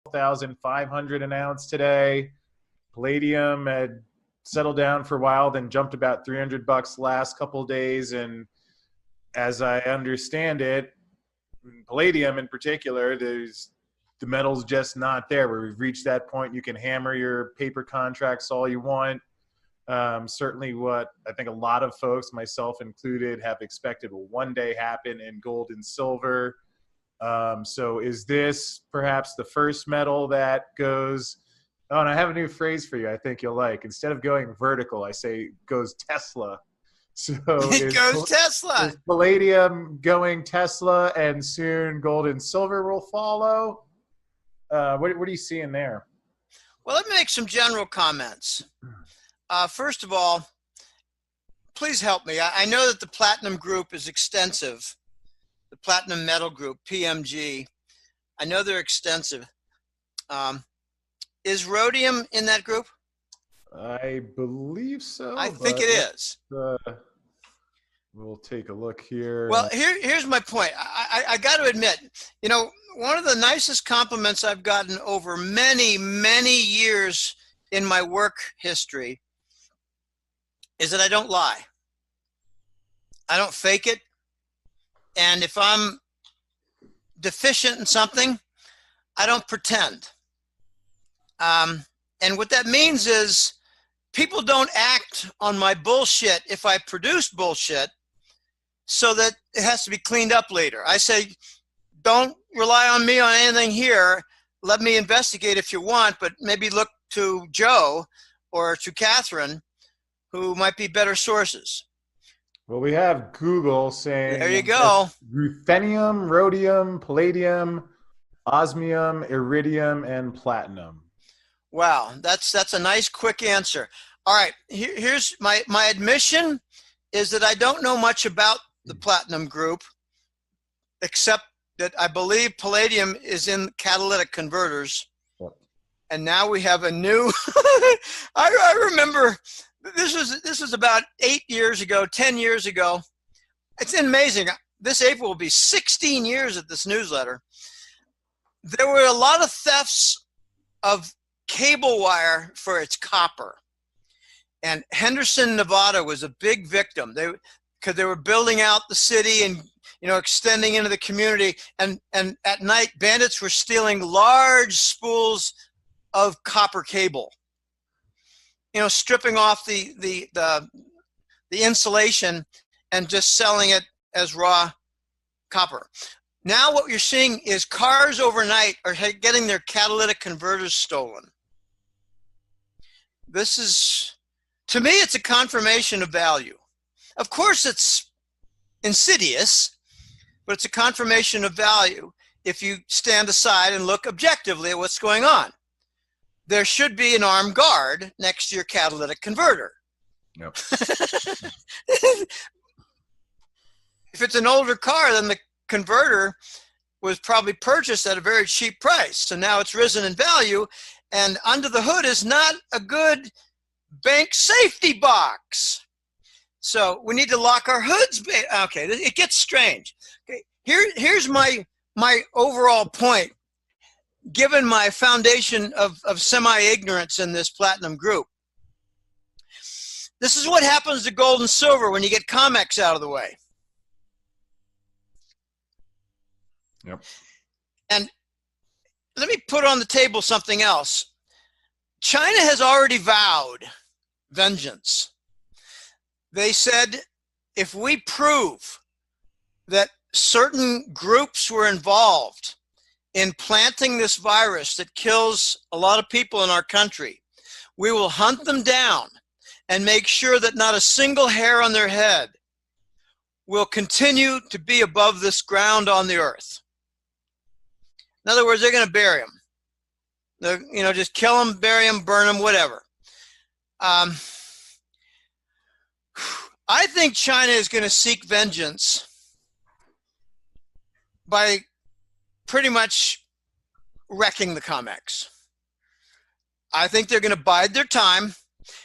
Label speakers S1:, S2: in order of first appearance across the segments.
S1: 12,500 an ounce today. Palladium had settled down for a while, then jumped about $300 last couple of days. And as I understand it, palladium in particular, the metal's just not there. Where we've reached that point, you can hammer your paper contracts all you want. Certainly what I think a lot of folks, myself included, have expected will one day happen in gold and silver. So is this perhaps the first metal that goes, oh, and I have a new phrase for you I think you'll like. Instead of going vertical, I say goes Tesla. So
S2: it goes Tesla.
S1: Is palladium going Tesla, and soon gold and silver will follow? What are you seeing there?
S2: Well, let me make some general comments. First of all, please help me. I know that the platinum group is extensive. The platinum metal group, PMG. I know they're extensive. Is rhodium in that group?
S1: I believe so.
S2: I think it is.
S1: We'll take a look here.
S2: Well, here's my point. I got to admit, one of the nicest compliments I've gotten over many, many years in my work history is that I don't lie. I don't fake it. And if I'm deficient in something, I don't pretend. And what that means is people don't act on my bullshit if I produce bullshit so that it has to be cleaned up later. I say, don't rely on me on anything here. Let me investigate if you want, but maybe look to Joe or to Catherine, who might be better sources.
S1: Well, we have Google saying
S2: there you go.
S1: Ruthenium, rhodium, palladium, osmium, iridium, and platinum.
S2: Wow, that's a nice quick answer. All right, here's my admission is that I don't know much about the platinum group, except that I believe palladium is in catalytic converters. Yep. And now we have a new, I remember this was about 8 years ago, 10 years ago. It's amazing. This April will be 16 years at this newsletter. There were a lot of thefts of cable wire for its copper. And Henderson, Nevada was a big victim. Because they were building out the city and extending into the community. And at night, bandits were stealing large spools of copper cable. Stripping off the insulation and just selling it as raw copper. Now what you're seeing is cars overnight are getting their catalytic converters stolen. This is, to me, it's a confirmation of value. Of course, it's insidious, but it's a confirmation of value if you stand aside and look objectively at what's going on. There should be an armed guard next to your catalytic converter.
S1: Yep.
S2: If it's an older car, then the converter was probably purchased at a very cheap price. So now it's risen in value, and under the hood is not a good bank safety box. So we need to lock our hoods. Okay, it gets strange. Okay, here's my overall point. Given my foundation of semi-ignorance in this platinum group, this is what happens to gold and silver when you get COMEX out of the way.
S1: Yep.
S2: And let me put on the table something else. China has already vowed vengeance. They said, if we prove that certain groups were involved in planting this virus that kills a lot of people in our country, we will hunt them down and make sure that not a single hair on their head will continue to be above this ground on the earth. In other words, they're going to bury them. Just kill them, bury them, burn them, whatever. I think China is going to seek vengeance by pretty much wrecking the COMEX. I think they're going to bide their time.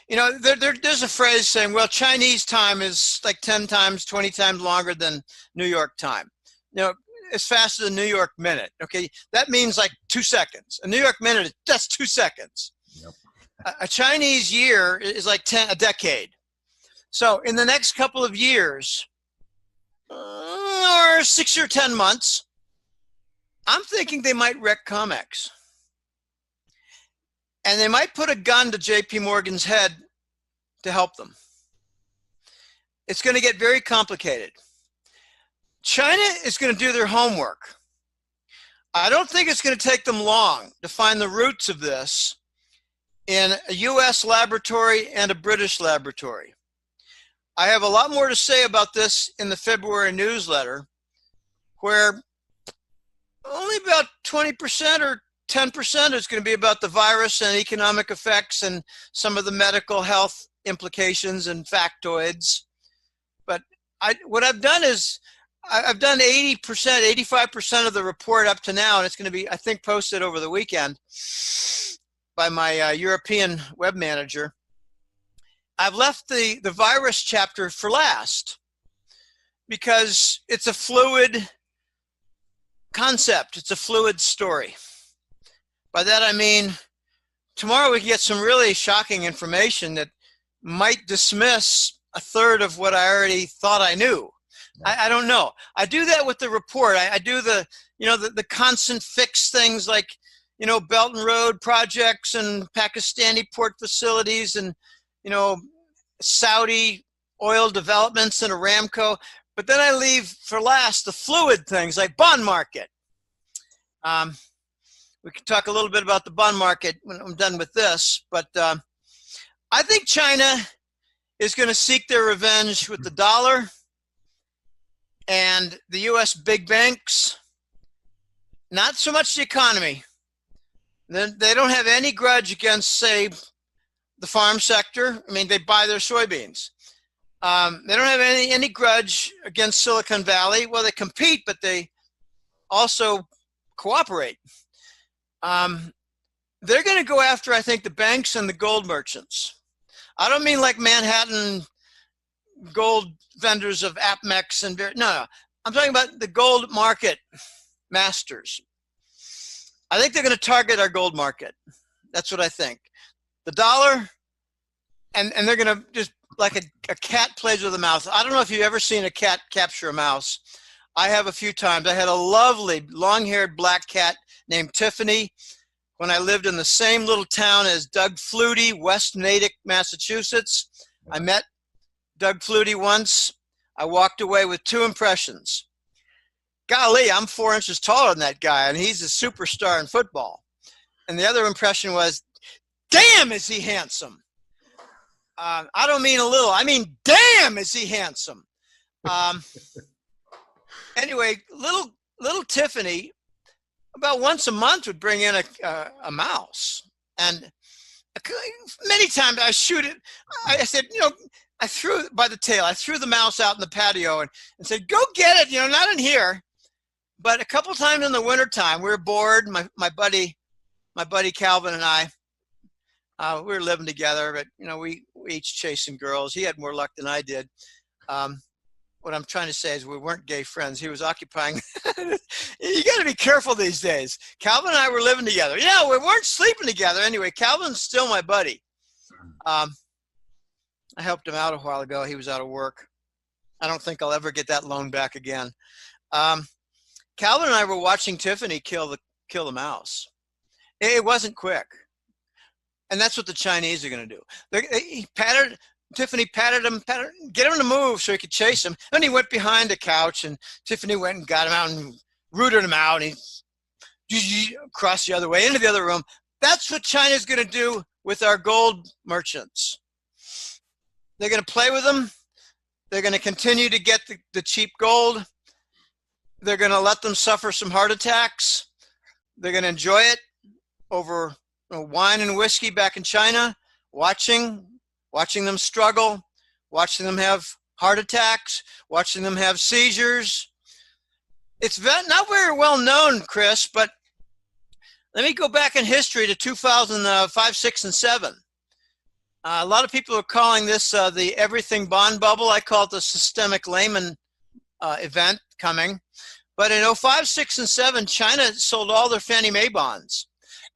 S2: There's a phrase saying, well, Chinese time is like 10 times, 20 times longer than New York time. as fast as a New York minute. Okay, that means like 2 seconds. A New York minute, that's 2 seconds.
S1: Yep.
S2: A Chinese year is like a decade. So in the next couple of years, or 6 or 10 months, I'm thinking they might wreck COMEX. And they might put a gun to JP Morgan's head to help them. It's going to get very complicated. China is going to do their homework. I don't think it's going to take them long to find the roots of this in a US laboratory and a British laboratory. I have a lot more to say about this in the February newsletter, where only about 20% or 10% is going to be about the virus and economic effects and some of the medical health implications and factoids. But what I've done is I've done 80%, 85% of the report up to now, and it's going to be, I think, posted over the weekend by my European web manager. I've left the virus chapter for last because it's a fluid concept. It's a fluid story. By that I mean, tomorrow we can get some really shocking information that might dismiss a third of what I already thought I knew. I don't know. I do that with the report. I do the constant fix things like, Belt and Road projects and Pakistani port facilities and, Saudi oil developments and Aramco. But then I leave for last the fluid things like bond market. We can talk a little bit about the bond market when I'm done with this. But I think China is going to seek their revenge with the dollar and the U.S. big banks, not so much the economy. They don't have any grudge against, say, the farm sector. I mean, they buy their soybeans. They don't have any grudge against Silicon Valley. Well, they compete, but they also cooperate. They're going to go after, I think, the banks and the gold merchants. I don't mean like Manhattan gold vendors of Apmex and no. I'm talking about the gold market masters. I think they're going to target our gold market. That's what I think. The dollar, and they're going to just like a cat plays with a mouse. I don't know if you've ever seen a cat capture a mouse. I have a few times. I had a lovely long-haired black cat named Tiffany when I lived in the same little town as Doug Flutie, West Natick, Massachusetts. I met Doug Flutie once. I walked away with 2 impressions. Golly, I'm 4 inches taller than that guy, and he's a superstar in football. And the other impression was, damn, is he handsome. I don't mean a little. I mean, damn, is he handsome. Anyway, little Tiffany, about once a month, would bring in a mouse. And many times I shoot it. I said, I threw it by the tail. I threw the mouse out in the patio and said, go get it, not in here. But a couple times in the wintertime, we were bored. My buddy Calvin and I, we were living together, but, we each chasing girls. He had more luck than I did. What I'm trying to say is we weren't gay friends. He was occupying. You got to be careful these days. Calvin and I were living together. Yeah, we weren't sleeping together. Anyway, Calvin's still my buddy. I helped him out a while ago. He was out of work. I don't think I'll ever get that loan back again. Calvin and I were watching Tiffany kill the mouse. It wasn't quick. And that's what the Chinese are going to do. Tiffany patted him, get him to move so he could chase him. Then he went behind the couch, and Tiffany went and got him out and rooted him out. And he crossed the other way into the other room. That's what China's going to do with our gold merchants. They're going to play with them. They're going to continue to get the cheap gold. They're going to let them suffer some heart attacks. They're going to enjoy it over wine and whiskey back in China, watching them struggle, watching them have heart attacks, watching them have seizures. It's not very well known, Chris, but let me go back in history to 2005, 6, and 7. A lot of people are calling this the everything bond bubble. I call it the systemic Lehman event coming. But in '05, '06, and '07, China sold all their Fannie Mae bonds.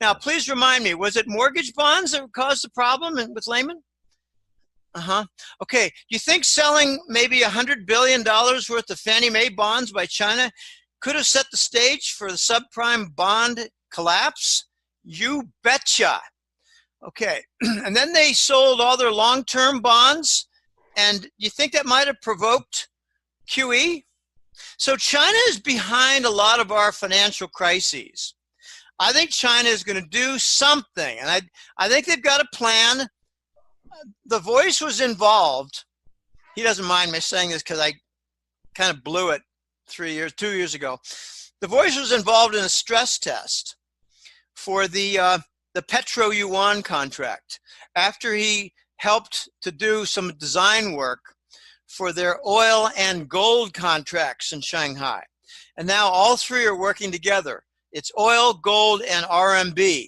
S2: Now, please remind me, was it mortgage bonds that caused the problem with Lehman? Okay. Do you think selling maybe $100 billion worth of Fannie Mae bonds by China could have set the stage for the subprime bond collapse? You betcha. Okay. And then they sold all their long-term bonds. And you think that might have provoked QE? So China is behind a lot of our financial crises. I think China is going to do something. And I think they've got a plan. The Voice was involved. He doesn't mind me saying this because I kind of blew it 2 years ago. The Voice was involved in a stress test for the Petro Yuan contract after he helped to do some design work for their oil and gold contracts in Shanghai. And now all three are working together. It's oil, gold, and RMB.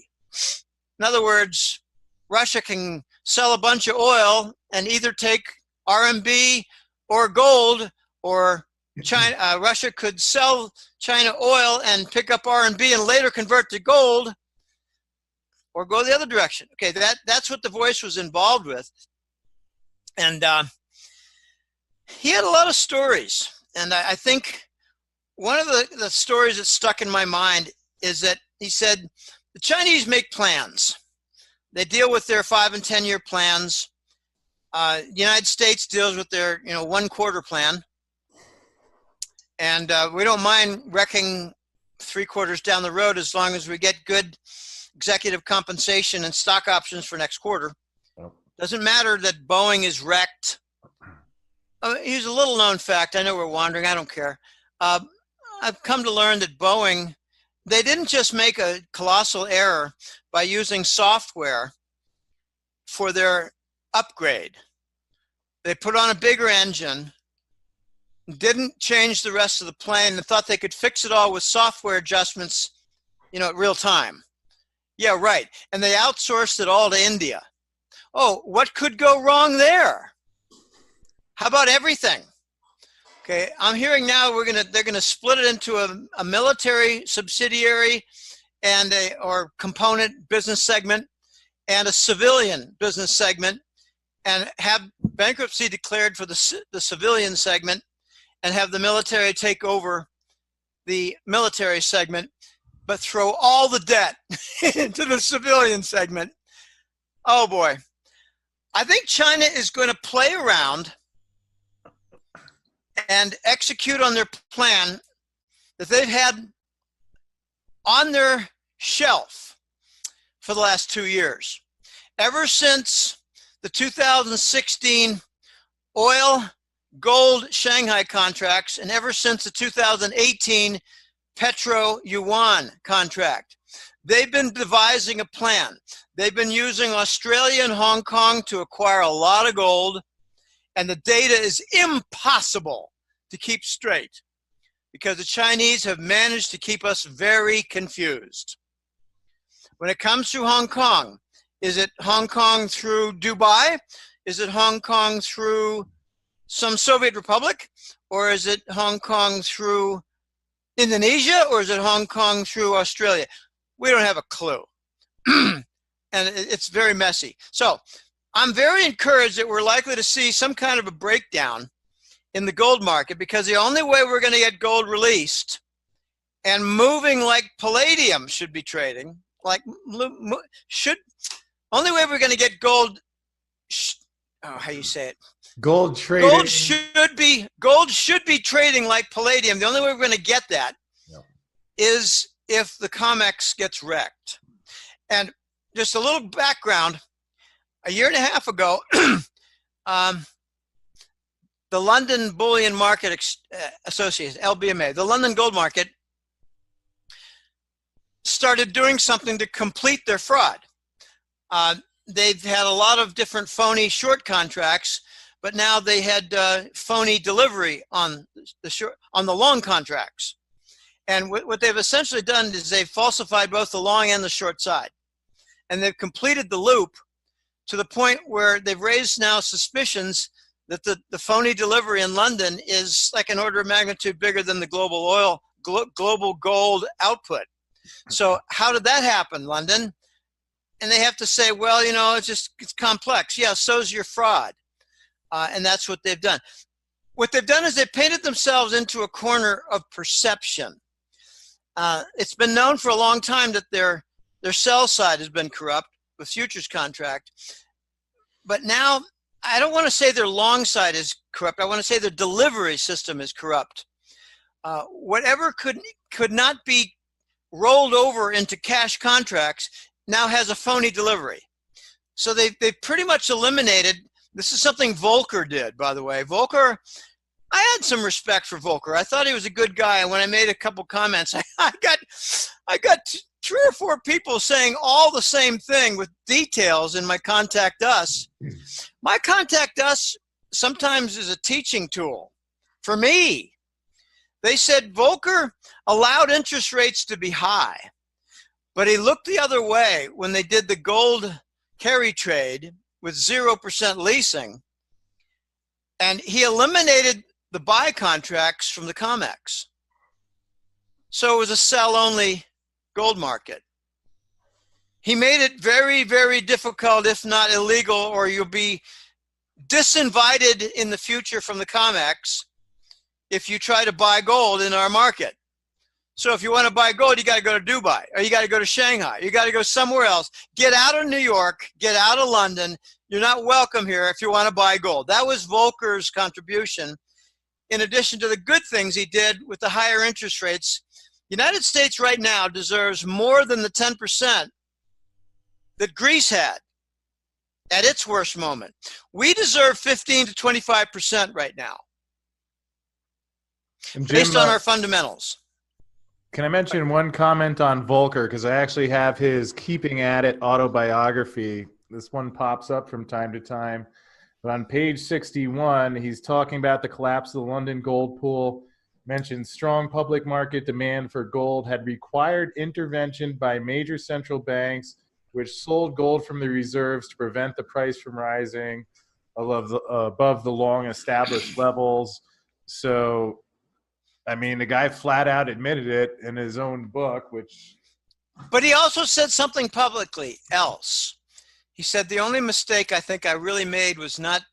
S2: In other words, Russia can sell a bunch of oil and either take RMB or gold, or Russia could sell China oil and pick up RMB and later convert to gold, or go the other direction. Okay, that's what the Voice was involved with. And he had a lot of stories. And I think one of the stories that stuck in my mind is that he said, the Chinese make plans. They deal with their 5 and 10 year plans. The United States deals with their 1 quarter plan. And we don't mind wrecking 3 quarters down the road as long as we get good executive compensation and stock options for next quarter. Doesn't matter that Boeing is wrecked. Here's a little known fact. I know we're wandering. I don't care. I've come to learn that Boeing, they didn't just make a colossal error by using software for their upgrade. They put on a bigger engine, didn't change the rest of the plane, and thought they could fix it all with software adjustments, at real time. Yeah, right. And they outsourced it all to India. Oh, what could go wrong there? How about everything? Okay, I'm hearing now they're gonna split it into a military subsidiary and or component business segment and a civilian business segment, and have bankruptcy declared for the civilian segment, and have the military take over the military segment, but throw all the debt into the civilian segment. Oh boy. I think China is going to play around and execute on their plan that they've had on their shelf for the last 2 years. Ever since the 2016 oil, gold, Shanghai contracts, and ever since the 2018 Petro Yuan contract, they've been devising a plan. They've been using Australia and Hong Kong to acquire a lot of gold, and the data is impossible to keep straight because the Chinese have managed to keep us very confused. When it comes to Hong Kong, is it Hong Kong through Dubai? Is it Hong Kong through some Soviet republic? Or is it Hong Kong through Indonesia? Or is it Hong Kong through Australia? We don't have a clue. And it's very messy. So I'm very encouraged that we're likely to see some kind of a breakdown in the gold market, because the only way we're going to get gold released and moving like palladium should be trading, only way we're going to get gold, how you say it?
S1: Gold trading.
S2: Gold should be trading like palladium. The only way we're going to get that is if the COMEX gets wrecked. And just a little background, a year and a half ago, the London Bullion Market Association, LBMA, the London Gold Market, started doing something to complete their fraud. They've had a lot of different phony short contracts, but now they had phony delivery on the long contracts. And what they've essentially done is they've falsified both the long and the short side. And they've completed the loop to the point where they've raised now suspicions that the phony delivery in London is like an order of magnitude bigger than the global oil global gold output. So how did that happen, London? And they have to say, well, you know, it's complex. Yeah, so's your fraud. And that's what they've done. What they've done is they painted themselves into a corner of perception. It's been known for a long time that their sell side has been corrupt with futures contract. But now, I don't want to say their long side is corrupt. I want to say their delivery system is corrupt. Whatever could not be rolled over into cash contracts now has a phony delivery. So they've pretty much eliminated. This is something Volcker did, by the way. Volcker, I had some respect for Volcker. I thought he was a good guy. And when I made a couple comments, I got 3 or 4 people saying all the same thing with details in my Contact Us. My Contact Us sometimes is a teaching tool for me. They said Volcker allowed interest rates to be high, but he looked the other way when they did the gold carry trade with 0% leasing, and he eliminated the buy contracts from the COMEX. So it was a sell-only gold market. He made it very, very difficult, if not illegal, or you'll be disinvited in the future from the COMEX if you try to buy gold in our market. So if you want to buy gold, you got to go to Dubai, or you got to go to Shanghai. You got to go somewhere else. Get out of New York. Get out of London. You're not welcome here if you want to buy gold. That was Volcker's contribution. In addition to the good things he did with the higher interest rates, the United States right now deserves more than the 10% that Greece had at its worst moment. We deserve 15 to 25% right now,
S1: And Jim,
S2: based on our fundamentals.
S1: Can I mention one comment on Volcker? Because I actually have his Keeping at It autobiography. This one pops up from time to time. But on page 61, he's talking about the collapse of the London gold pool, mentions strong public market demand for gold had required intervention by major central banks, which sold gold from the reserves to prevent the price from rising above the long established levels. So, I mean, the guy flat out admitted it in his own book, which...
S2: But he also said something publicly else. He said, the only mistake I think I really made was not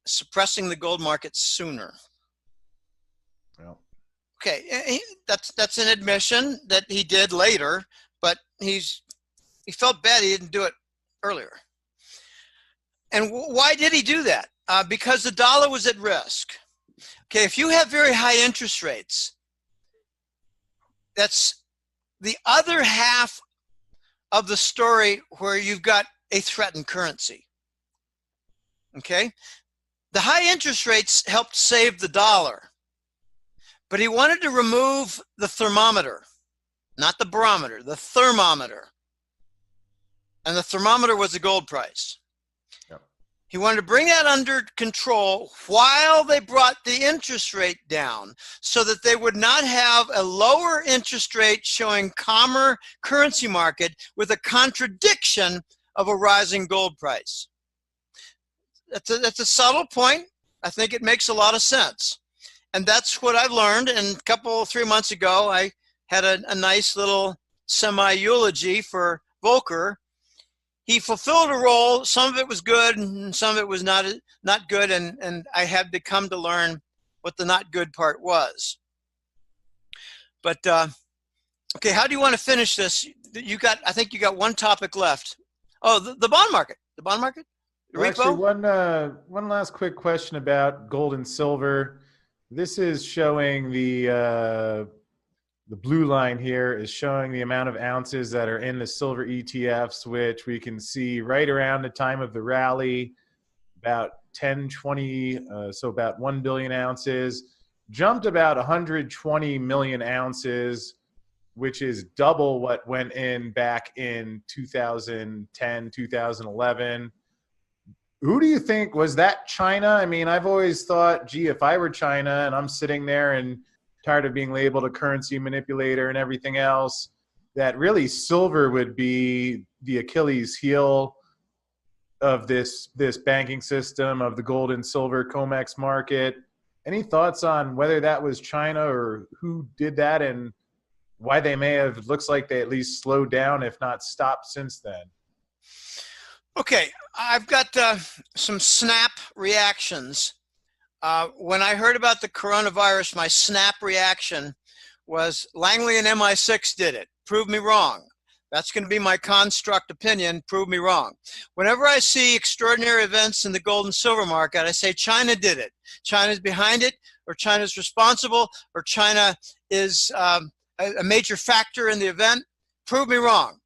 S2: suppressing the gold market sooner.
S1: Well.
S2: Okay, that's an admission that he did later, but he felt bad he didn't do it earlier. And why did he do that? Because the dollar was at risk. Okay, if you have very high interest rates, that's the other half of the story where you've got a threatened currency. Okay? The high interest rates helped save the dollar, but he wanted to remove the thermometer, not the barometer, the thermometer. And the thermometer was the gold price. Yep. He wanted to bring that under control while they brought the interest rate down so that they would not have a lower interest rate showing calmer currency market with a contradiction of a rising gold price. That's a subtle point. I think it makes a lot of sense. And that's what I've learned. And 3 months ago, I had a nice little semi-eulogy for Volcker. He fulfilled a role. Some of it was good, and some of it was not good. And I had to come to learn what the not good part was. But okay, how do you want to finish this? I think you got one topic left. Oh, the bond market. The bond market. The
S1: well,
S2: repo.
S1: Actually, one last quick question about gold and silver. This is showing the blue line here is showing the amount of ounces that are in the silver ETFs, which we can see right around the time of the rally, about 1020, so about 1 billion ounces, jumped about 120 million ounces, which is double what went in back in 2010, 2011. Who do you think was that? China? I mean, I've always thought, gee, if I were China and I'm sitting there and tired of being labeled a currency manipulator and everything else, that really silver would be the Achilles heel of this banking system, of the gold and silver COMEX market. Any thoughts on whether that was China or who did that, and why they may have, it looks like they at least slowed down, if not stopped since then?
S2: Okay, I've got some snap reactions. When I heard about the coronavirus, my snap reaction was Langley and MI6 did it. Prove me wrong. That's going to be my construct opinion. Prove me wrong. Whenever I see extraordinary events in the gold and silver market, I say China did it. China's behind it, or China's responsible, or China is a major factor in the event. Prove me wrong.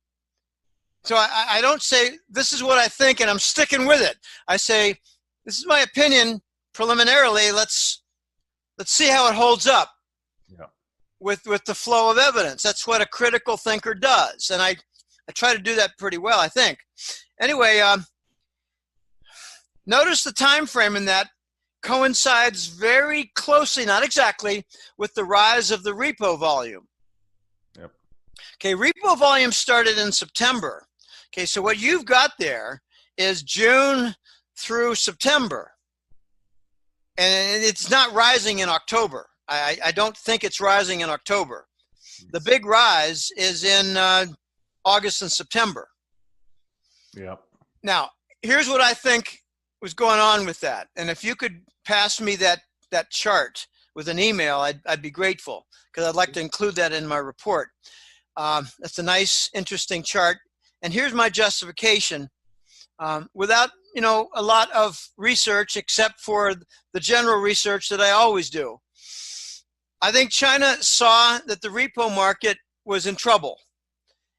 S2: So I don't say this is what I think and I'm sticking with it. I say this is my opinion preliminarily. Let's see how it holds up.
S1: Yeah.
S2: With the flow of evidence. That's what a critical thinker does. And I try to do that pretty well, I think. Anyway, notice the time frame in that coincides very closely, not exactly, with the rise of the repo volume.
S1: Yep.
S2: Okay, repo volume started in September. Okay, so what you've got there is June through September. And it's not rising in October. I don't think it's rising in October. The big rise is in August and September.
S1: Yeah.
S2: Now, here's what I think was going on with that. And if you could pass me that chart with an email, I'd be grateful, because I'd like to include that in my report. That's a nice, interesting chart. And here's my justification. Without, a lot of research, except for the general research that I always do. I think China saw that the repo market was in trouble,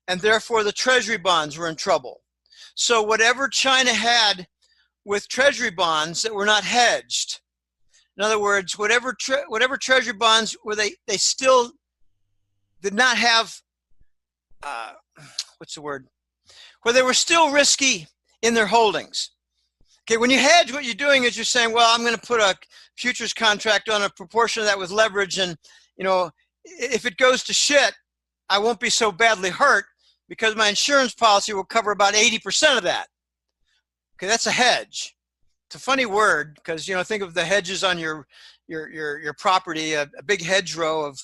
S2: and therefore the treasury bonds were in trouble. So whatever China had with treasury bonds that were not hedged, in other words, whatever treasury bonds where they still did not have, where they were still risky in their holdings. Okay, when you hedge, what you're doing is you're saying, well, I'm going to put a futures contract on a proportion of that with leverage, and if it goes to shit, I won't be so badly hurt because my insurance policy will cover about 80% of that. Okay, that's a hedge. It's a funny word because think of the hedges on your property, a big hedgerow of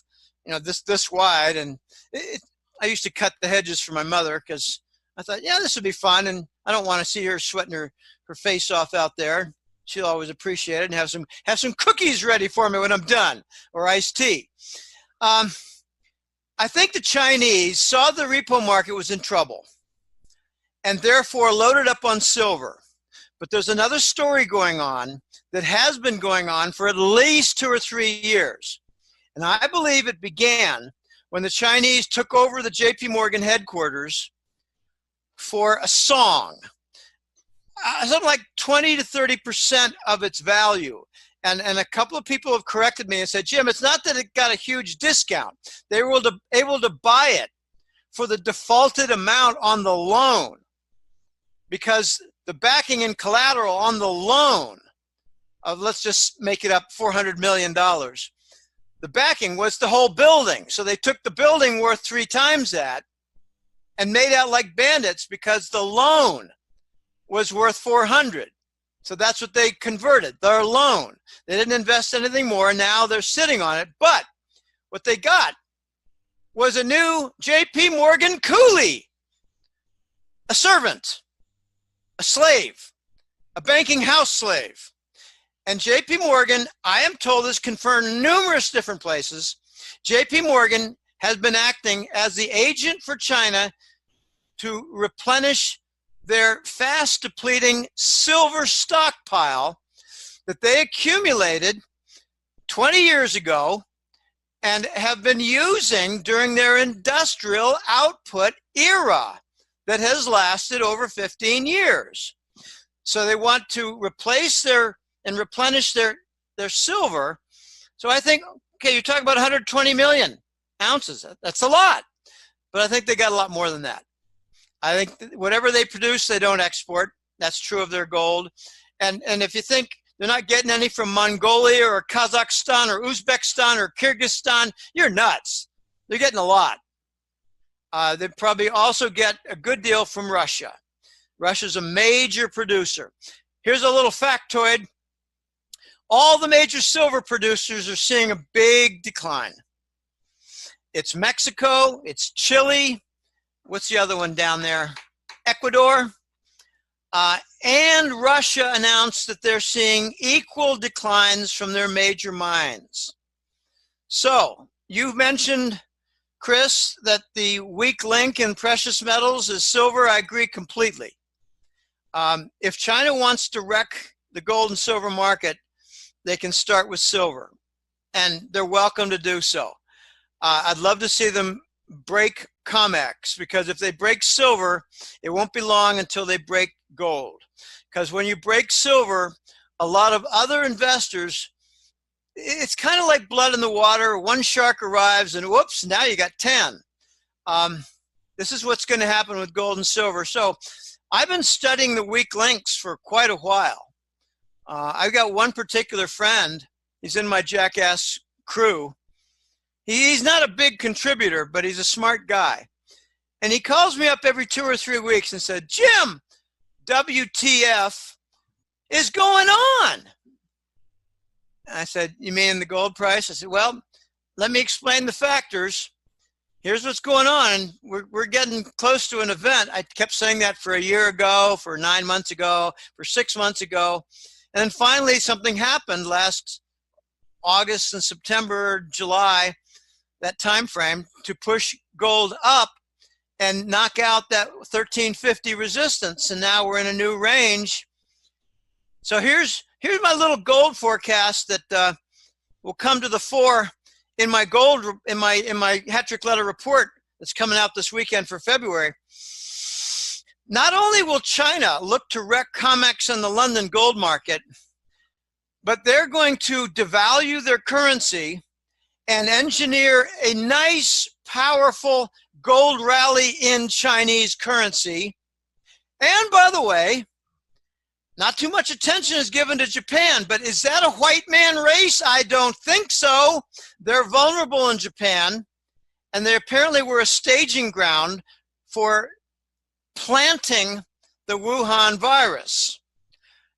S2: this wide, and I used to cut the hedges for my mother because I thought, yeah, this would be fun, and I don't want to see her sweating her face off out there. She'll always appreciate it, and have some cookies ready for me when I'm done, or iced tea. I think the Chinese saw the repo market was in trouble and therefore loaded up on silver. But there's another story going on that has been going on for at least 2 or 3 years. And I believe it began when the Chinese took over the JP Morgan headquarters for a song. Something like 20 to 30% of its value. And a couple of people have corrected me and said, Jim, it's not that it got a huge discount. They were able to buy it for the defaulted amount on the loan, because the backing and collateral on the loan of, let's just make it up, $400 million. The backing was the whole building. So they took the building worth 3 times that and made out like bandits because the loan was worth 400. So that's what they converted, their loan. They didn't invest anything more. Now they're sitting on it. But what they got was a new JP Morgan coolie, a servant, a slave, a banking house slave. And JP Morgan, I am told, is confirmed in numerous different places. JP Morgan has been acting as the agent for China to replenish their fast depleting silver stockpile that they accumulated 20 years ago and have been using during their industrial output era that has lasted over 15 years. So they want to replace and replenish their silver. So I think, okay, you're talking about 120 million ounces. That's a lot. But I think they got a lot more than that. I think whatever they produce, they don't export. That's true of their gold. And if you think they're not getting any from Mongolia or Kazakhstan or Uzbekistan or Kyrgyzstan, you're nuts. They're getting a lot. They probably also get a good deal from Russia. Russia's a major producer. Here's a little factoid. all the major silver producers are seeing a big decline. It's Mexico, it's Chile, what's the other one down there? Ecuador. And Russia announced that they're seeing equal declines from their major mines. So you've mentioned, Chris, that the weak link in precious metals is silver. I agree completely. If China wants to wreck the gold and silver market, they can start with silver, and they're welcome to do so. I'd love to see them break COMEX, because if they break silver, it won't be long until they break gold. Because when you break silver, a lot of other investors, it's kind of like blood in the water. One shark arrives and whoops, now you got 10. This is what's going to happen with gold and silver. So I've been studying the weak links for quite a while. I've got one particular friend. He's in my jackass crew. He's not a big contributor, but he's a smart guy. And he calls me up every 2 or 3 weeks and said, Jim, WTF is going on? And I said, you mean the gold price? I said, well, let me explain the factors. Here's what's going on. We're getting close to an event. I kept saying that for a year ago, for 9 months ago, for 6 months ago. And then finally something happened last August and September, July, that time frame, to push gold up and knock out that 1350 resistance. And now we're in a new range. So here's my little gold forecast that will come to the fore in my gold, in my hat trick letter report that's coming out this weekend for February. Not only will China look to wreck COMEX and the London gold market, but they're going to devalue their currency and engineer a nice, powerful gold rally in Chinese currency. And by the way, not too much attention is given to Japan, but is that a white man race? I don't think so. They're vulnerable in Japan, and they apparently were a staging ground for planting the Wuhan virus.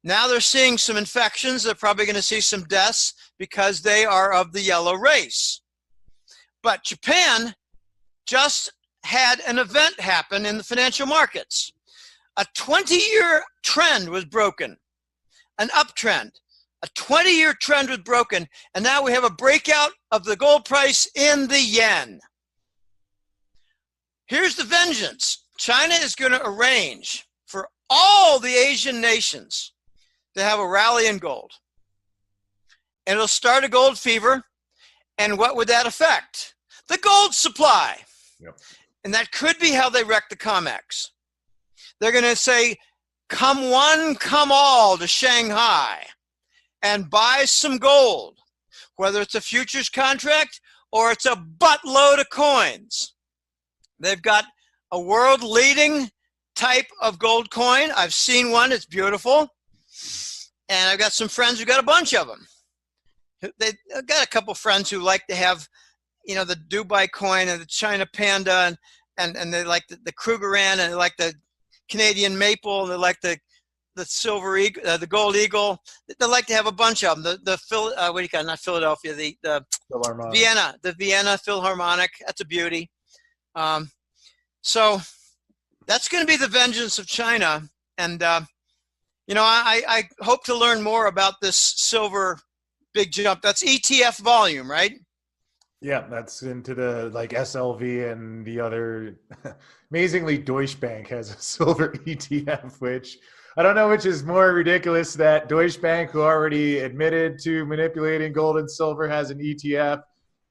S2: Now they're seeing some infections. They're probably going to see some deaths because they are of the yellow race. But Japan just had an event happen in the financial markets. A 20-year trend was broken, an uptrend. A 20-year trend was broken, and now we have a breakout of the gold price in the yen. Here's the vengeance. China is going to arrange for all the Asian nations to have a rally in gold. And it'll start a gold fever. And what would that affect? The gold supply. Yep. And that could be how they wreck the COMEX. They're going to say, come one, come all to Shanghai and buy some gold, whether it's a futures contract or it's a buttload of coins. They've got a world-leading type of gold coin. I've seen one. It's beautiful. And I've got some friends who got a bunch of them. I've got a couple friends who like to have, you know, the Dubai coin and the China Panda, and they like the Krugerrand, and they like the Canadian Maple, and they like the Silver Eagle, the Gold Eagle. They like to have a bunch of them. What do you call it? Not Philadelphia, the Vienna, the Vienna Philharmonic. That's a beauty. So that's going to be the vengeance of China. And, you know, I hope to learn more about this silver big jump. That's ETF volume, right?
S1: Yeah, that's into the like SLV and the other. Amazingly, Deutsche Bank has a silver ETF, which I don't know which is more ridiculous, that Deutsche Bank, who already admitted to manipulating gold and silver, has an ETF,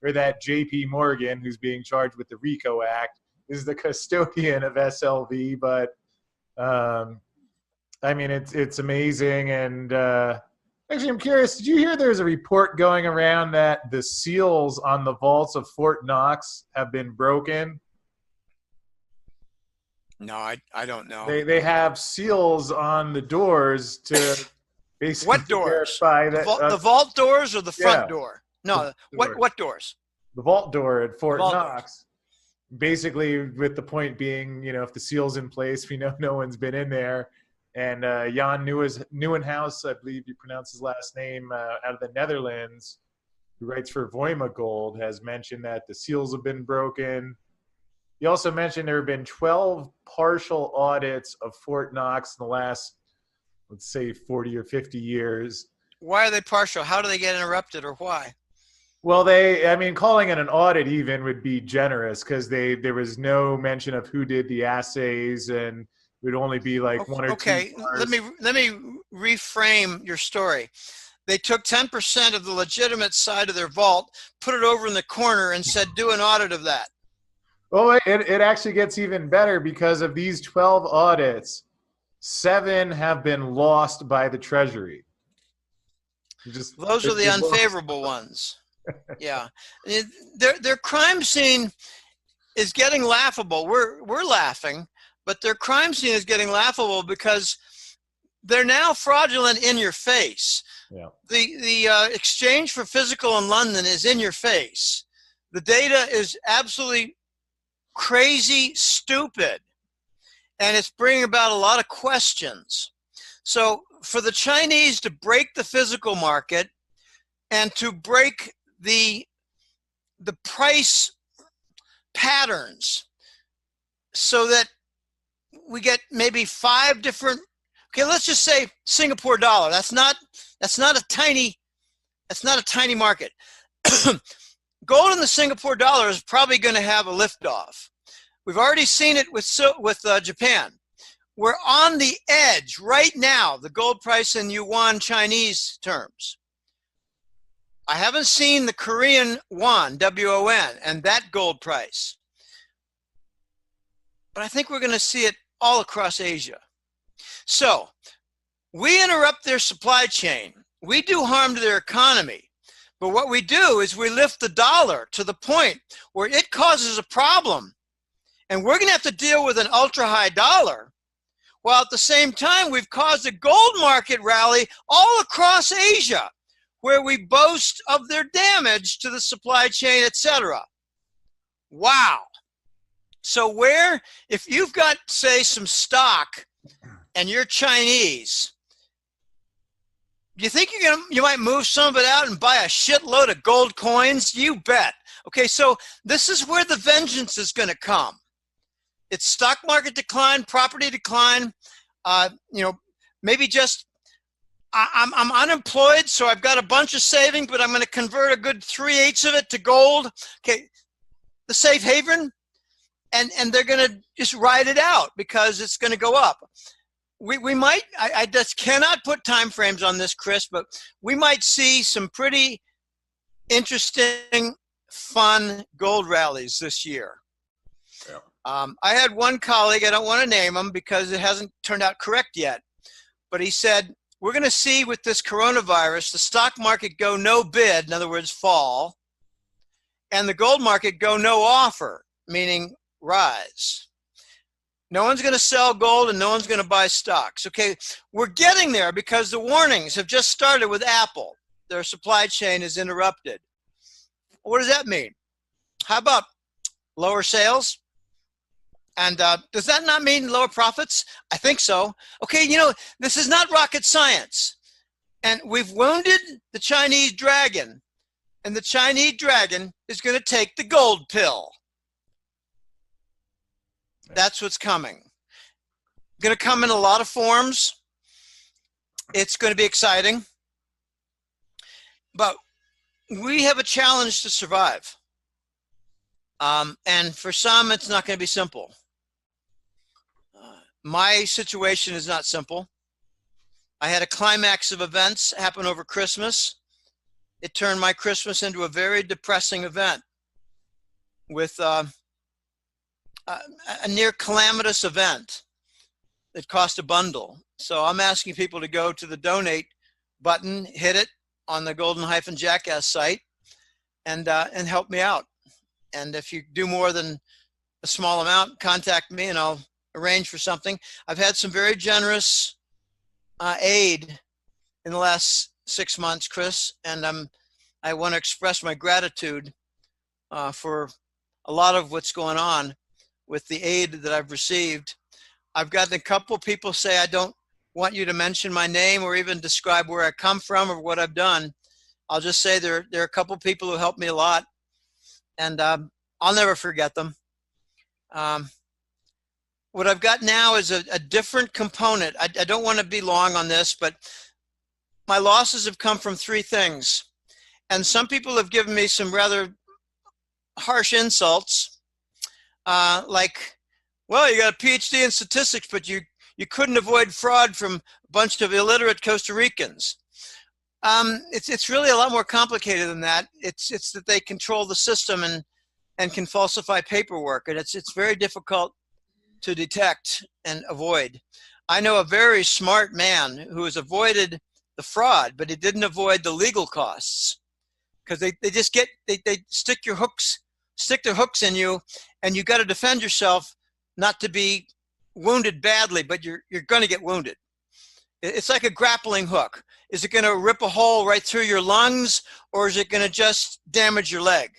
S1: or that JP Morgan, who's being charged with the RICO Act, is the custodian of SLV. But I mean, it's amazing. And actually, I'm curious, did you hear there's a report going around that the seals on the vaults of Fort Knox have been broken?
S2: No, I don't know.
S1: They have seals on the doors to basically
S2: what doors?
S1: Verify that,
S2: the vault doors or the front door? No, what doors?
S1: The vault door at Fort Knox. Basically, with the point being, you know, if the seal's in place, we know no one's been in there. And Jan Nieuwenhuis, I believe you pronounce his last name, out of the Netherlands, who writes for Voima Gold, has mentioned that the seals have been broken. He also mentioned there have been 12 partial audits of Fort Knox in the last, let's say, 40 or 50 years.
S2: Why are they partial? How do they get interrupted, or why?
S1: Well, calling it an audit even would be generous, because there was no mention of who did the assays, and it would only be like one or two
S2: Okay,
S1: bars.
S2: let me reframe your story. They took 10% of the legitimate side of their vault, put it over in the corner, and said, do an audit of that.
S1: Well, it actually gets even better, because of these 12 audits, 7 have been lost by the Treasury.
S2: Those are the unfavorable ones. Yeah. Their crime scene is getting laughable. We're laughing, but their crime scene is getting laughable because they're now fraudulent in your face.
S1: Yeah.
S2: The exchange for physical in London is in your face. The data is absolutely crazy stupid, and it's bringing about a lot of questions. So for the Chinese to break the physical market and to break the price patterns so that we get maybe 5 different, okay, let's just say Singapore dollar. That's not a tiny market. Gold in the Singapore dollar is probably going to have a liftoff. We've already seen it with Japan. We're on the edge right now, the gold price in yuan Chinese terms. I haven't seen the Korean won, WON, and that gold price. But I think we're going to see it all across Asia. So we interrupt their supply chain. We do harm to their economy. But what we do is we lift the dollar to the point where it causes a problem. And we're going to have to deal with an ultra-high dollar, while at the same time we've caused a gold market rally all across Asia, where we boast of their damage to the supply chain, etc. Wow. So if you've got, say, some stock and you're Chinese, do you think you might move some of it out and buy a shitload of gold coins? You bet. Okay, so this is where the vengeance is going to come. It's stock market decline, property decline. Maybe just I'm unemployed, so I've got a bunch of savings, but I'm going to convert a good 3/8 of it to gold. Okay, the safe haven, and they're going to just ride it out because it's going to go up. We might, I just cannot put time frames on this, Chris, but we might see some pretty interesting, fun gold rallies this year.
S1: Yeah.
S2: I had one colleague, I don't want to name him because it hasn't turned out correct yet, but he said, we're going to see with this coronavirus, the stock market go no bid, in other words, fall, and the gold market go no offer, meaning rise. No one's going to sell gold and no one's going to buy stocks. Okay, we're getting there because the warnings have just started with Apple. Their supply chain is interrupted. What does that mean? How about lower sales? And does that not mean lower profits? I think so. Okay, this is not rocket science. And we've wounded the Chinese dragon, and the Chinese dragon is going to take the gold pill. That's what's coming. Going to come in a lot of forms. It's going to be exciting. But we have a challenge to survive. And for some, it's not going to be simple. My situation is not simple. I had a climax of events happen over Christmas. It turned my Christmas into a very depressing event with a near calamitous event that cost a bundle. So I'm asking people to go to the donate button, hit it on the Golden-Jackass site, and help me out. And if you do more than a small amount, contact me and I'll arrange for something. I've had some very generous aid in the last 6 months, Chris, and I want to express my gratitude for a lot of what's going on with the aid that I've received. I've gotten a couple people say I don't want you to mention my name or even describe where I come from or what I've done. I'll just say there are a couple people who helped me a lot, and I'll never forget them. What I've got now is a different component. I don't want to be long on this, but my losses have come from three things. And some people have given me some rather harsh insults, like, well, you got a PhD in statistics, but you couldn't avoid fraud from a bunch of illiterate Costa Ricans. It's really a lot more complicated than that. It's that they control the system and can falsify paperwork, and it's very difficult to detect and avoid. I know a very smart man who has avoided the fraud, but he didn't avoid the legal costs, because they stick their hooks in you, and you got to defend yourself not to be wounded badly, but you're going to get wounded. It's like a grappling hook. Is it going to rip a hole right through your lungs, or is it going to just damage your leg?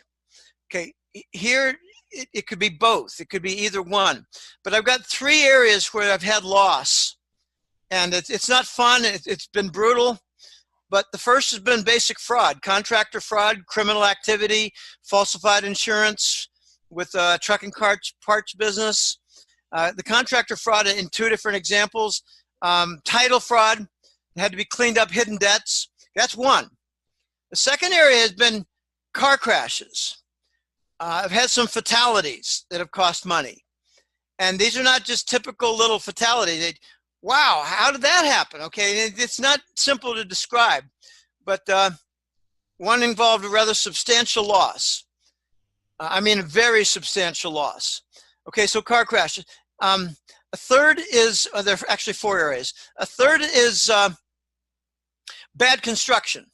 S2: Okay, here it could be both. It could be either one. But I've got three areas where I've had loss, and it's not fun. It's been brutal. But the first has been basic fraud, contractor fraud, criminal activity, falsified insurance with trucking parts business. The contractor fraud in two different examples. Title fraud, had to be cleaned up, hidden debts. That's one. The second area has been car crashes. I've had some fatalities that have cost money. And these are not just typical little fatalities. Wow, how did that happen? Okay, it's not simple to describe, but one involved a rather substantial loss. I mean, a very substantial loss. Okay, so car crashes. A third is, there are actually four areas. A third is bad construction.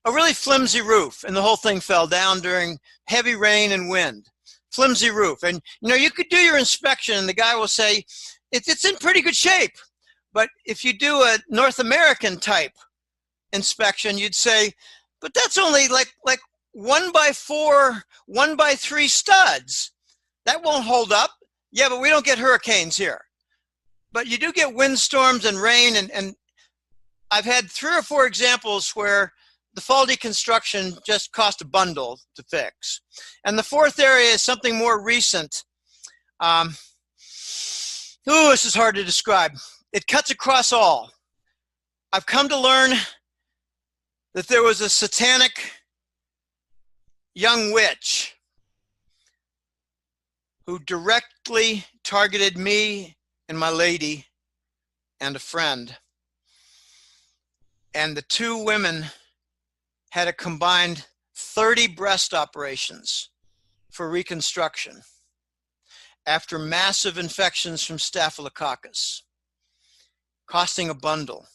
S2: A really flimsy roof, and the whole thing fell down during heavy rain and wind. Flimsy roof. And you could do your inspection, and the guy will say, it's in pretty good shape. But if you do a North American type inspection, you'd say, but that's only like 1x4, 1x3 studs. That won't hold up. Yeah, but we don't get hurricanes here. But you do get windstorms and rain, and I've had 3 or 4 examples where the faulty construction just cost a bundle to fix. And the fourth area is something more recent. This is hard to describe. It cuts across all. I've come to learn that there was a satanic young witch who directly targeted me and my lady and a friend. And the two women had a combined 30 breast operations for reconstruction after massive infections from Staphylococcus, costing a bundle.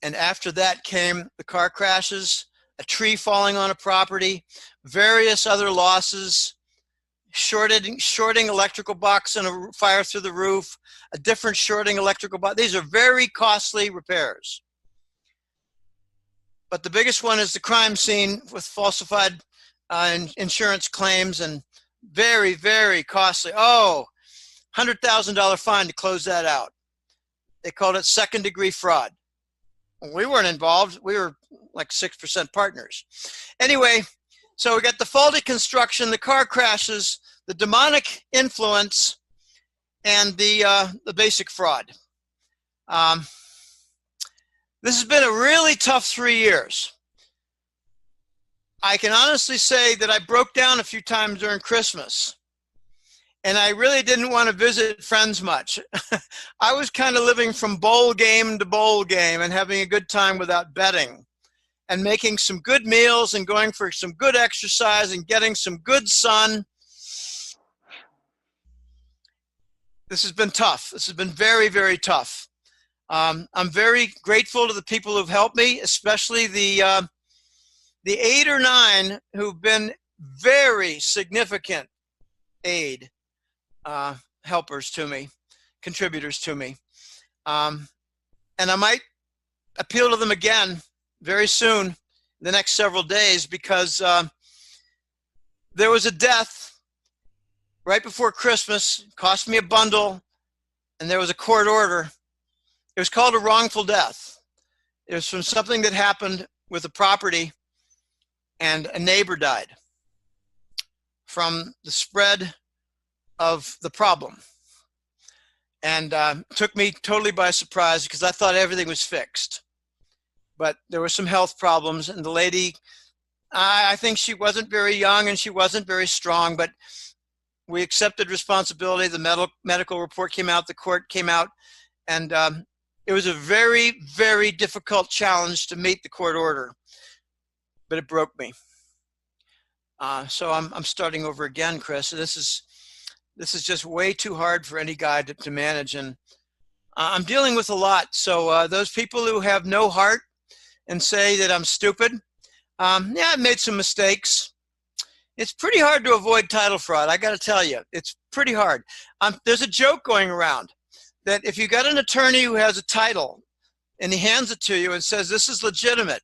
S2: And after that came the car crashes, a tree falling on a property, various other losses, shorting electrical box and a fire through the roof, a different shorting electrical box. These are very costly repairs. But the biggest one is the crime scene with falsified insurance claims, and very, very costly. $100,000 fine to close that out. They called it second-degree fraud. We weren't involved. We were like 6% partners. Anyway, so we got the faulty construction, the car crashes, the demonic influence, and the basic fraud. This has been a really tough 3 years. I can honestly say that I broke down a few times during Christmas, and I really didn't want to visit friends much. I was kind of living from bowl game to bowl game and having a good time without betting, and making some good meals and going for some good exercise and getting some good sun. This has been tough. This has been very, very tough. I'm very grateful to the people who've helped me, especially the 8 or 9 who've been very significant aid helpers to me, contributors to me. And I might appeal to them again very soon, the next several days, because there was a death right before Christmas, cost me a bundle, and there was a court order. It was called a wrongful death. It was from something that happened with a property, and a neighbor died from the spread of the problem. And took me totally by surprise because I thought everything was fixed. But there were some health problems, and the lady, I think she wasn't very young and she wasn't very strong, but we accepted responsibility. The medical report came out, the court came out, and it was a very, very difficult challenge to meet the court order, but it broke me. So I'm starting over again, Chris. This is just way too hard for any guy to manage, and I'm dealing with a lot. So those people who have no heart and say that I'm stupid, yeah, I've made some mistakes. It's pretty hard to avoid title fraud. I got to tell you, it's pretty hard. There's a joke going around that if you got an attorney who has a title and he hands it to you and says, this is legitimate,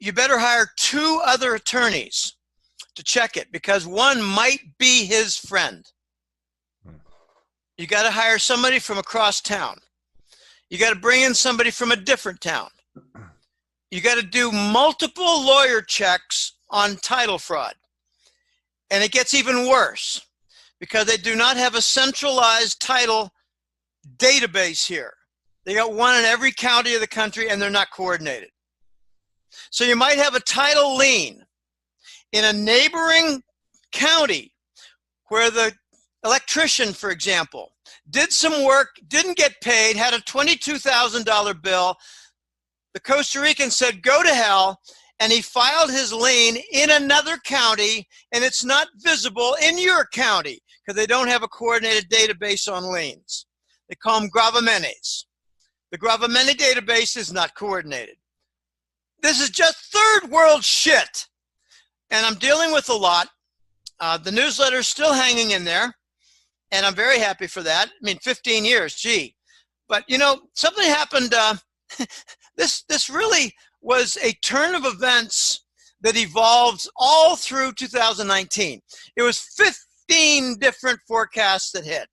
S2: you better hire 2 other attorneys to check it, because one might be his friend. You got to hire somebody from across town. You got to bring in somebody from a different town. You got to do multiple lawyer checks on title fraud. And it gets even worse because they do not have a centralized title database here. They got one in every county of the country, and they're not coordinated. So you might have a title lien in a neighboring county where the electrician, for example, did some work, didn't get paid, had a $22,000 bill. The Costa Rican said, go to hell, and he filed his lien in another county, and it's not visible in your county because they don't have a coordinated database on liens. They call them gravamenes. The gravamene database is not coordinated. This is just third world shit. And I'm dealing with a lot. The newsletter is still hanging in there, and I'm very happy for that. I mean, 15 years, gee. But, you know, something happened. This really was a turn of events that evolved all through 2019. It was 15 different forecasts that hit.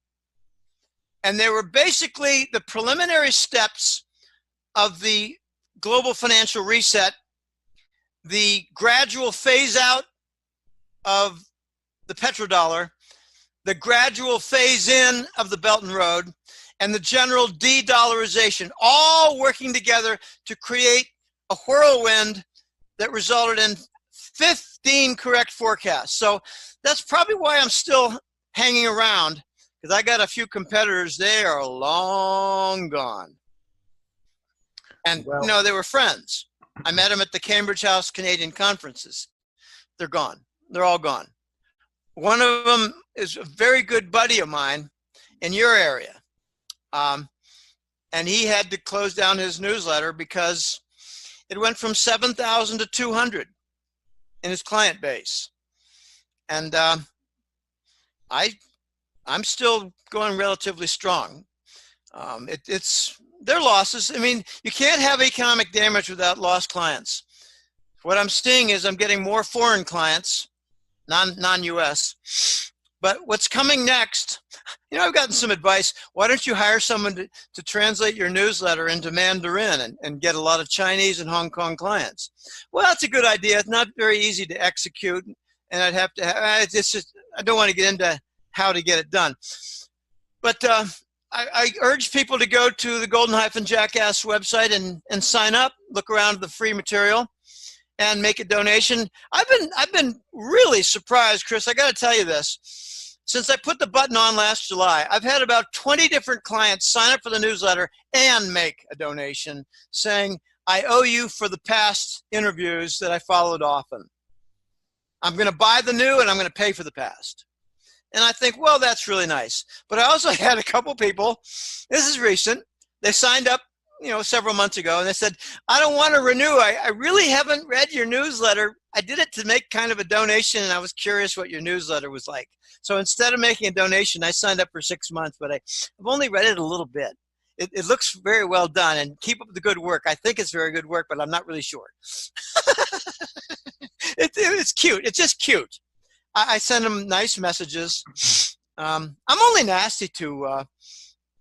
S2: And they were basically the preliminary steps of the global financial reset, the gradual phase out of the petrodollar, the gradual phase in of the Belt and Road, and the general de-dollarization, all working together to create a whirlwind that resulted in 15 correct forecasts. So that's probably why I'm still hanging around, because I got a few competitors. They are long gone. And,
S1: Well,
S2: you know, they were friends. I met them at the Cambridge House Canadian conferences. They're gone. They're all gone. One of them is a very good buddy of mine in your area. And he had to close down his newsletter because it went from 7,000 to 200 in his client base. And I'm still going relatively strong. It's their losses. I mean, you can't have economic damage without lost clients. What I'm seeing is I'm getting more foreign clients, non-US. But what's coming next, you know, I've gotten some advice. Why don't you hire someone to translate your newsletter into Mandarin and get a lot of Chinese and Hong Kong clients? Well, that's a good idea. It's not very easy to execute. And I'd have to have, it's just, I don't want to get into how to get it done. But I urge people to go to the Golden-Jackass website and sign up, look around at the free material, and make a donation. I've been really surprised, Chris. I got to tell you this. Since I put the button on last July, I've had about 20 different clients sign up for the newsletter and make a donation saying, I owe you for the past interviews that I followed often. I'm going to buy the new and I'm going to pay for the past. And I think, well, that's really nice. But I also had a couple people, this is recent, they signed up, you know, several months ago, and they said, I don't want to renew. I really haven't read your newsletter. I did it to make kind of a donation, and I was curious what your newsletter was like. So instead of making a donation, I signed up for 6 months, but I've only read it a little bit. It looks very well done, and keep up the good work. I think it's very good work, but I'm not really sure. It's cute. It's just cute. I send them nice messages. I'm only nasty to,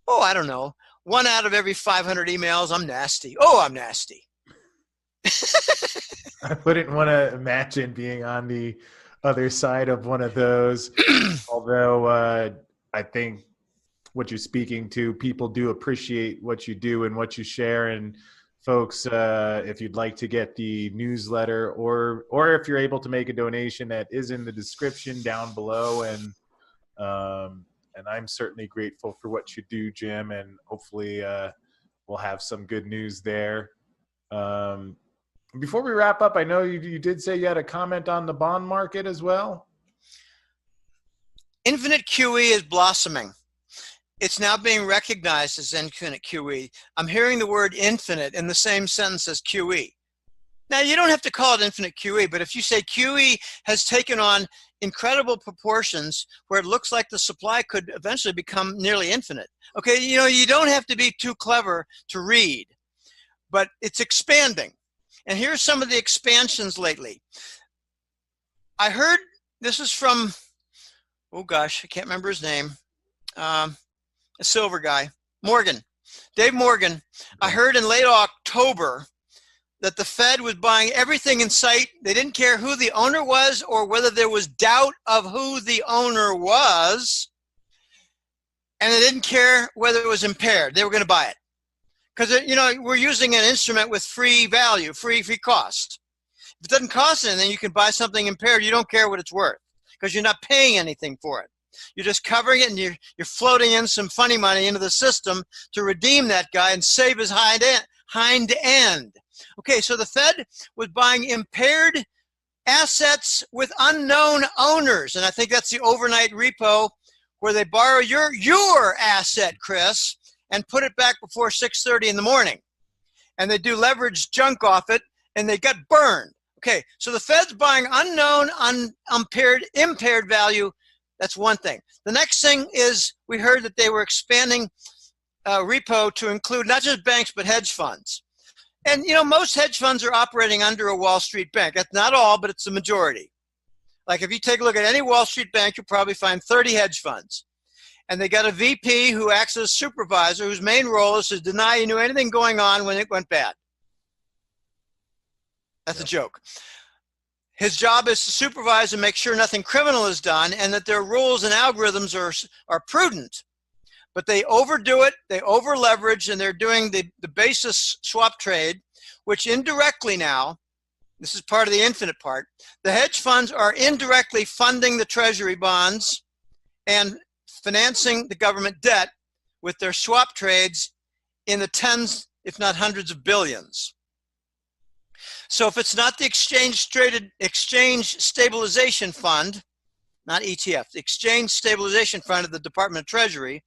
S2: I don't know, 1 out of every 500 emails, I'm nasty. Oh, I'm nasty.
S1: I wouldn't want to imagine being on the other side of one of those. Although I think what you're speaking to, people do appreciate what you do and what you share. And folks, if you'd like to get the newsletter, or if you're able to make a donation, that is in the description down below. And I'm certainly grateful for what you do, Jim. And hopefully we'll have some good news there. Before we wrap up, I know you did say you had a comment on the bond market as well.
S2: Infinite QE is blossoming. It's now being recognized as infinite QE. I'm hearing the word infinite in the same sentence as QE. Now, you don't have to call it infinite QE, but if you say QE has taken on incredible proportions where it looks like the supply could eventually become nearly infinite. Okay, you don't have to be too clever to read, but it's expanding. And here's some of the expansions lately. I heard, this is from, oh gosh, I can't remember his name, a silver guy, Dave Morgan. I heard in late October that the Fed was buying everything in sight. They didn't care who the owner was or whether there was doubt of who the owner was. And they didn't care whether it was impaired. They were going to buy it. Because, we're using an instrument with free value, free cost. If it doesn't cost anything, you can buy something impaired. You don't care what it's worth because you're not paying anything for it. You're just covering it, and you're floating in some funny money into the system to redeem that guy and save his hind end. Okay, so the Fed was buying impaired assets with unknown owners, and I think that's the overnight repo where they borrow your asset, Chris, and put it back before 6:30 in the morning. And they do leveraged junk off it, and they got burned. Okay, so the Fed's buying unknown, impaired value. That's one thing. The next thing is we heard that they were expanding repo to include not just banks, but hedge funds. And, most hedge funds are operating under a Wall Street bank. That's not all, but it's the majority. Like if you take a look at any Wall Street bank, you'll probably find 30 hedge funds. And they got a VP who acts as a supervisor whose main role is to deny he knew anything going on when it went bad. That's a joke. His job is to supervise and make sure nothing criminal is done and that their rules and algorithms are prudent. But they overdo it, they over leverage, and they're doing the basis swap trade, which indirectly now, this is part of the infinite part, the hedge funds are indirectly funding the treasury bonds and financing the government debt with their swap trades in the tens, if not hundreds of billions. So if it's not the exchange stabilization fund, not ETF, the exchange stabilization fund of the Department of Treasury,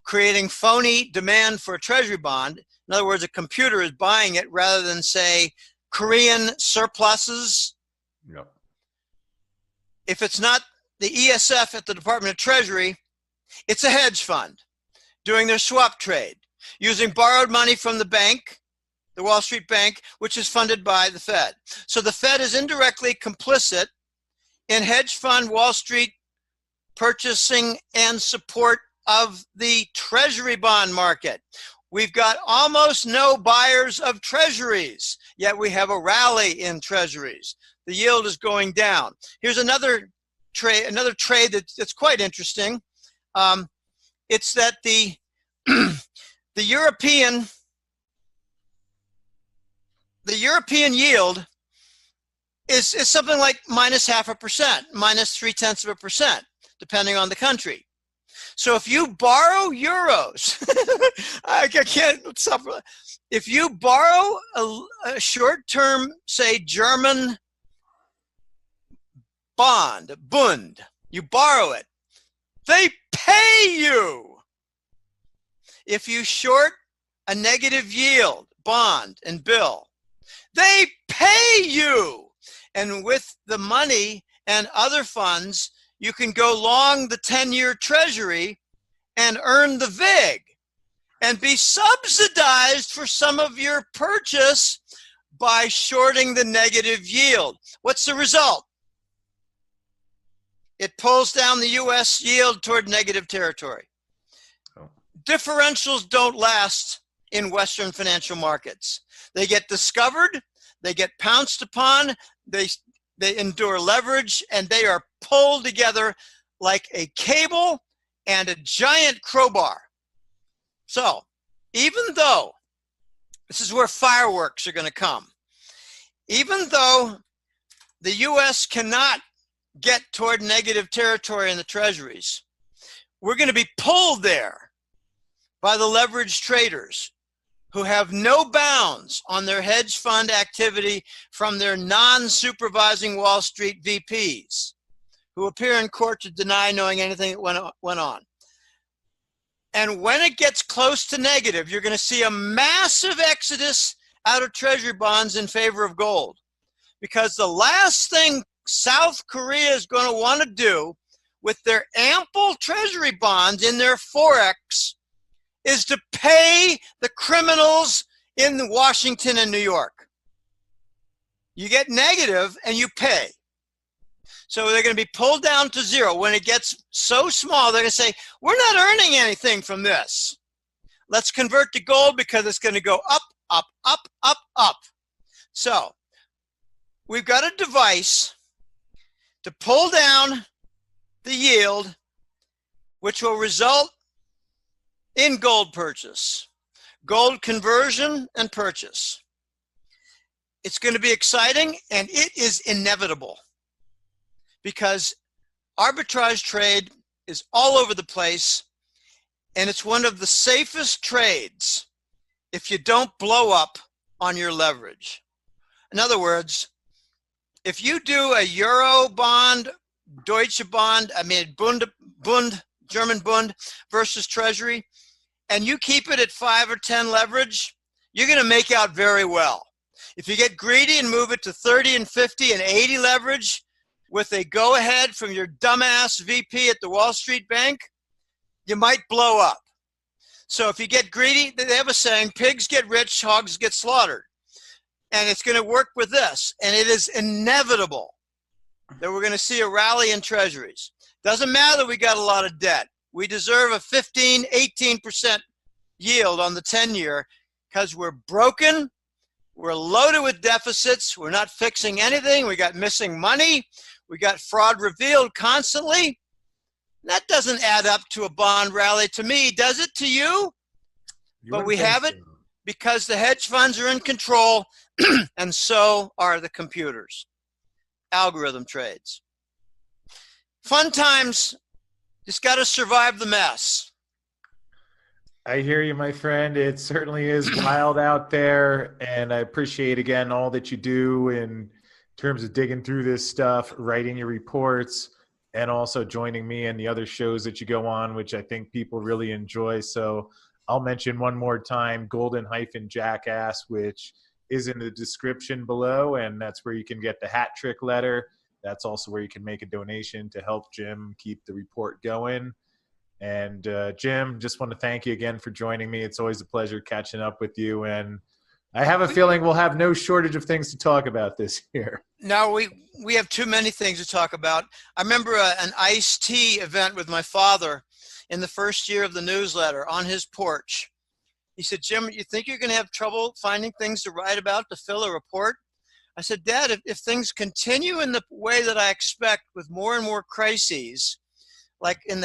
S2: creating phony demand for a treasury bond. In other words, a computer is buying it rather than, say, Korean surpluses.
S1: Yep.
S2: If it's not the ESF at the Department of Treasury, it's a hedge fund doing their swap trade, using borrowed money from the bank, the Wall Street Bank, which is funded by the Fed. So the Fed is indirectly complicit in hedge fund Wall Street purchasing and support of the treasury bond market. We've got almost no buyers of treasuries, yet we have a rally in treasuries. The yield is going down. Here's another trade that's quite interesting. It's that the European yield is something like minus 0.5%, minus 0.3%, depending on the country. So if you borrow euros, I can't stop. If you borrow a short-term, say, German Bund, you borrow it, they pay you. If you short a negative yield bond and bill, they pay you. And with the money and other funds, you can go long the 10-year treasury and earn the VIG and be subsidized for some of your purchase by shorting the negative yield. What's the result? It pulls down the U.S. yield toward negative territory. differentials don't last in Western financial markets. They get discovered, they get pounced upon, they endure leverage, and they are pulled together like a cable and a giant crowbar. So even though, this is where fireworks are going to come, even though the U.S. cannot get toward negative territory in the treasuries, we're going to be pulled there by the leveraged traders who have no bounds on their hedge fund activity from their non-supervising Wall Street VPs, who appear in court to deny knowing anything that went on. And when it gets close to negative, you're going to see a massive exodus out of treasury bonds in favor of gold. Because the last thing South Korea is going to want to do with their ample treasury bonds in their Forex is to pay the criminals in Washington and New York. You get negative and you pay. So they're going to be pulled down to zero. When it gets so small, they're going to say, we're not earning anything from this. Let's convert to gold because it's going to go up, up, up, up, up. So we've got a device to pull down the yield, which will result in gold purchase, gold conversion and purchase. It's going to be exciting, and it is inevitable because arbitrage trade is all over the place, and it's one of the safest trades if you don't blow up on your leverage. In other words, if you do a Euro bond, Deutsche Bond, Bund, German Bund versus Treasury, and you keep it at 5 or 10 leverage, you're going to make out very well. If you get greedy and move it to 30 and 50 and 80 leverage with a go-ahead from your dumbass VP at the Wall Street Bank, you might blow up. So if you get greedy, they have a saying, pigs get rich, hogs get slaughtered. And it's going to work with this. And it is inevitable that we're going to see a rally in treasuries. Doesn't matter we got a lot of debt. We deserve a 15, 18% yield on the 10-year because we're broken. We're loaded with deficits. We're not fixing anything. We got missing money. We got fraud revealed constantly. That doesn't add up to a bond rally to me, does it to you? But we have it because the hedge funds are in control and so are the computers. Algorithm trades. Fun times. Just got to survive the mess.
S1: I hear you, my friend. It certainly is wild out there, and I appreciate, again, all that you do in terms of digging through this stuff, writing your reports, and also joining me and the other shows that you go on, which I think people really enjoy. So I'll mention one more time, Golden-Jackass, which is in the description below, and that's where you can get the hat trick letter. That's also where you can make a donation to help Jim keep the report going. And Jim, just want to thank you again for joining me. It's always a pleasure catching up with you. And I have a feeling we'll have no shortage of things to talk about this year.
S2: No, we have too many things to talk about. I remember an iced tea event with my father in the first year of the newsletter on his porch. He said, Jim, you think you're going to have trouble finding things to write about to fill a report? I said, Dad, if things continue in the way that I expect with more and more crises, like in the